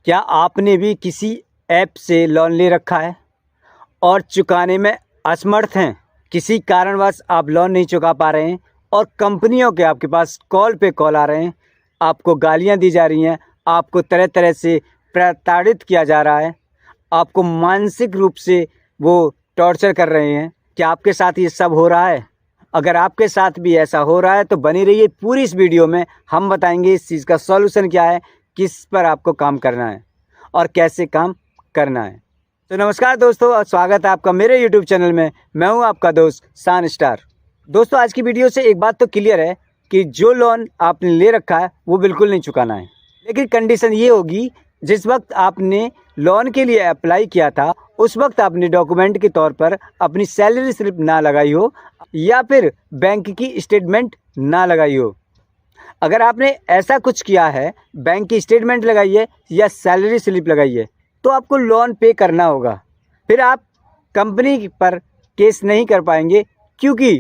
क्या आपने भी किसी ऐप से लोन ले रखा है और चुकाने में असमर्थ हैं? किसी कारणवश आप लोन नहीं चुका पा रहे हैं और कंपनियों के आपके पास कॉल पे कॉल आ रहे हैं, आपको गालियां दी जा रही हैं, आपको तरह तरह से प्रताड़ित किया जा रहा है, आपको मानसिक रूप से वो टॉर्चर कर रहे हैं। क्या आपके साथ ये सब हो रहा है? अगर आपके साथ भी ऐसा हो रहा है तो बनी रहिए पूरी इस वीडियो में। हम बताएंगे इस चीज़ का सॉल्यूशन क्या है, किस पर आपको काम करना है और कैसे काम करना है। तो नमस्कार दोस्तों और स्वागत है आपका मेरे YouTube चैनल में। मैं हूं आपका दोस्त शान स्टार। दोस्तों आज की वीडियो से एक बात तो क्लियर है कि जो लोन आपने ले रखा है वो बिल्कुल नहीं चुकाना है। लेकिन कंडीशन ये होगी, जिस वक्त आपने लोन के लिए अप्लाई किया था उस वक्त आपने डॉक्यूमेंट के तौर पर अपनी सैलरी स्लिप ना लगाई हो या फिर बैंक की स्टेटमेंट ना लगाई हो। अगर आपने ऐसा कुछ किया है, बैंक की स्टेटमेंट लगाई है या सैलरी स्लिप लगाई है, तो आपको लोन पे करना होगा। फिर आप कंपनी पर केस नहीं कर पाएंगे, क्योंकि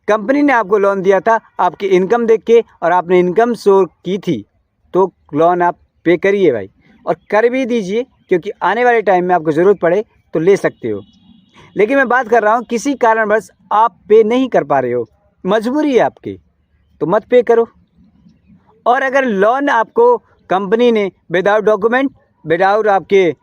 कंपनी ने आपको लोन दिया था आपकी इनकम देख के और आपने इनकम शो की थी, तो लोन आप पे करिए भाई, और कर भी दीजिए, क्योंकि आने वाले टाइम में आपको ज़रूरत पड़े तो ले सकते हो। लेकिन मैं बात कर रहा हूँ किसी कारणवश आप पे नहीं कर पा रहे हो, मजबूरी है आपकी, तो मत पे करो। और अगर लोन आपको कंपनी ने विदाउट डॉक्यूमेंट, विदाउट आपके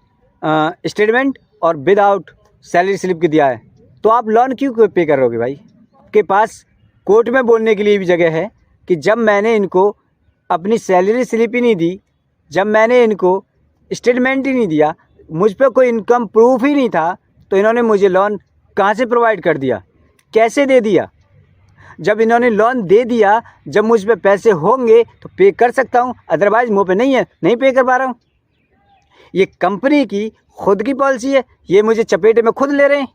स्टेटमेंट और विदाउट सैलरी स्लिप के दिया है, तो आप लोन क्यों पे करोगे भाई? आपके पास कोर्ट में बोलने के लिए भी जगह है कि जब मैंने इनको अपनी सैलरी स्लिप ही नहीं दी, जब मैंने इनको स्टेटमेंट ही नहीं दिया, मुझ पर कोई इनकम प्रूफ ही नहीं था, तो इन्होंने मुझे लोन कहाँ से प्रोवाइड कर दिया, कैसे दे दिया? जब इन्होंने लोन दे दिया, जब मुझ पे पैसे होंगे तो पे कर सकता हूँ, अदरवाइज मुँह पे नहीं है, नहीं पे कर पा रहा हूँ। ये कंपनी की खुद की पॉलिसी है, ये मुझे चपेटे में खुद ले रहे हैं।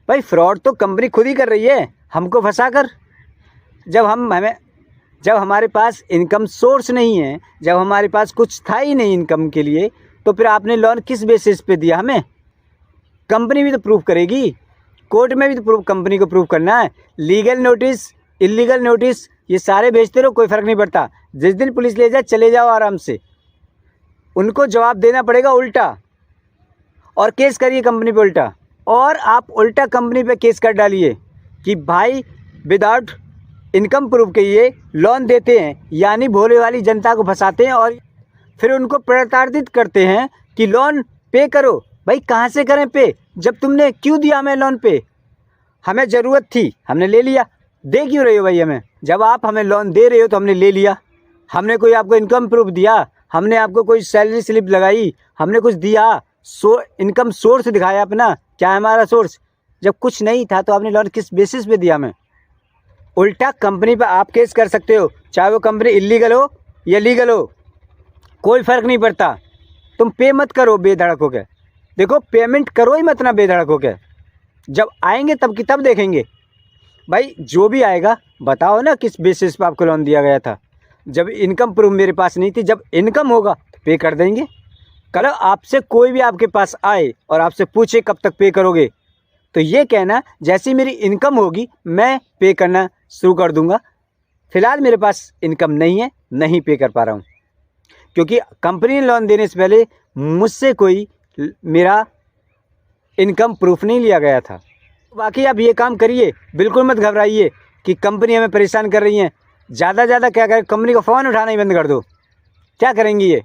भाई फ्रॉड तो कंपनी खुद ही कर रही है हमको फंसा कर। जब हमारे पास इनकम सोर्स नहीं है, जब हमारे पास कुछ था ही नहीं इनकम के लिए, तो फिर आपने लोन किस बेसिस पे दिया हमें? कंपनी भी तो प्रूफ करेगी, कोर्ट में भी तो प्रूफ कंपनी को प्रूफ करना है। लीगल नोटिस, इलीगल नोटिस, ये सारे भेजते रहो, कोई फ़र्क नहीं पड़ता। जिस दिन पुलिस ले जाए चले जाओ आराम से, उनको जवाब देना पड़ेगा उल्टा, और केस करिए कंपनी पे उल्टा। और आप उल्टा कंपनी पे केस कर डालिए कि भाई विदाउट इनकम प्रूफ के ये लोन देते हैं, यानी भोले वाली जनता को फंसाते हैं और फिर उनको प्रताड़ित करते हैं कि लोन पे करो। भाई कहाँ से करें पे, जब तुमने क्यों दिया हमें लोन पे? हमें ज़रूरत थी, हमने ले लिया। दे क्यों रहे हो भाई हमें? जब आप हमें लोन दे रहे हो तो हमने ले लिया। हमने कोई आपको इनकम प्रूफ दिया, हमने आपको कोई सैलरी स्लिप लगाई, हमने कुछ दिया, इनकम सोर्स दिखाया अपना, क्या है हमारा सोर्स? जब कुछ नहीं था तो आपने लोन किस बेसिस पे दिया हमें? उल्टा कंपनी पे आप केस कर सकते हो, चाहे वो कंपनी इलीगल हो या लीगल हो, कोई फ़र्क नहीं पड़ता। तुम पे मत करो बेधड़क हो के। देखो पेमेंट करो ही मत ना बेधड़क हो के, जब आएंगे तब की तब देखेंगे। भाई जो भी आएगा बताओ ना किस बेसिस पे आपको लोन दिया गया था। जब इनकम प्रूफ मेरे पास नहीं थी, जब इनकम होगा तो पे कर देंगे। कल आपसे कोई भी आपके पास आए और आपसे पूछे कब तक पे करोगे, तो ये कहना जैसी मेरी इनकम होगी मैं पे करना शुरू कर दूंगा। फ़िलहाल मेरे पास इनकम नहीं है, नहीं पे कर पा रहा हूँ, क्योंकि कंपनी ने लोन देने से पहले मुझसे कोई मेरा इनकम प्रूफ नहीं लिया गया था। बाकी आप ये काम करिए, बिल्कुल मत घबराइए कि कंपनी हमें परेशान कर रही है। ज़्यादा ज़्यादा क्या करें, कंपनी का फ़ोन उठाना ही बंद कर दो। क्या करेंगी ये?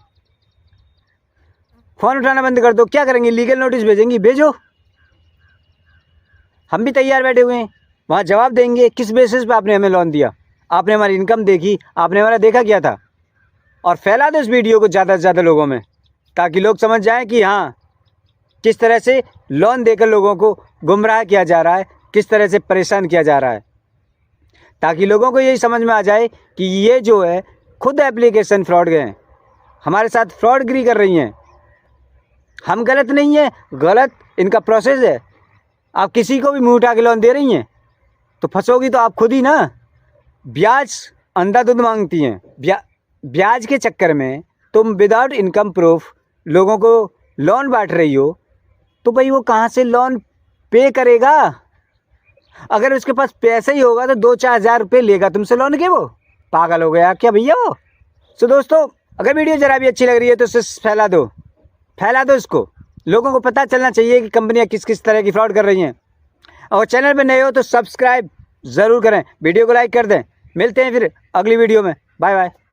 फ़ोन उठाना बंद कर दो, क्या करेंगी? लीगल नोटिस भेजेंगी, भेजो, हम भी तैयार बैठे हुए हैं। वहाँ जवाब देंगे किस बेसिस पे आपने हमें लोन दिया, आपने हमारी इनकम देखी, आपने हमारा देखा क्या था। और फैला दो इस वीडियो को ज़्यादा से ज़्यादा लोगों में, ताकि लोग समझ जाएं कि हाँ किस तरह से लोन देकर लोगों को गुमराह किया जा रहा है, किस तरह से परेशान किया जा रहा है, ताकि लोगों को यही समझ में आ जाए कि ये जो है खुद एप्लीकेशन फ्रॉड गए हैं, हमारे साथ फ्रॉडगिरी कर रही हैं। हम गलत नहीं है, गलत इनका प्रोसेस है। आप किसी को भी मुँह उठा के लोन दे रही हैं तो फंसोगी तो आप खुद ही ना। ब्याज अंधाधुंध मांगती हैं, ब्याज के चक्कर में तुम विदाउट इनकम प्रूफ लोगों को लोन बांट रही हो, तो भाई वो कहाँ से लोन पे करेगा? अगर उसके पास पैसे ही होगा तो 2-4 हज़ार रुपये लेगा तुमसे लोन के, वो पागल हो गया क्या भैया वो? तो दोस्तों अगर वीडियो ज़रा भी अच्छी लग रही है तो उसे फैला दो इसको। लोगों को पता चलना चाहिए कि कंपनियां किस किस तरह की फ्रॉड कर रही हैं। और चैनल पर नए हो तो सब्सक्राइब ज़रूर करें, वीडियो को लाइक कर दें। मिलते हैं फिर अगली वीडियो में। Bye bye.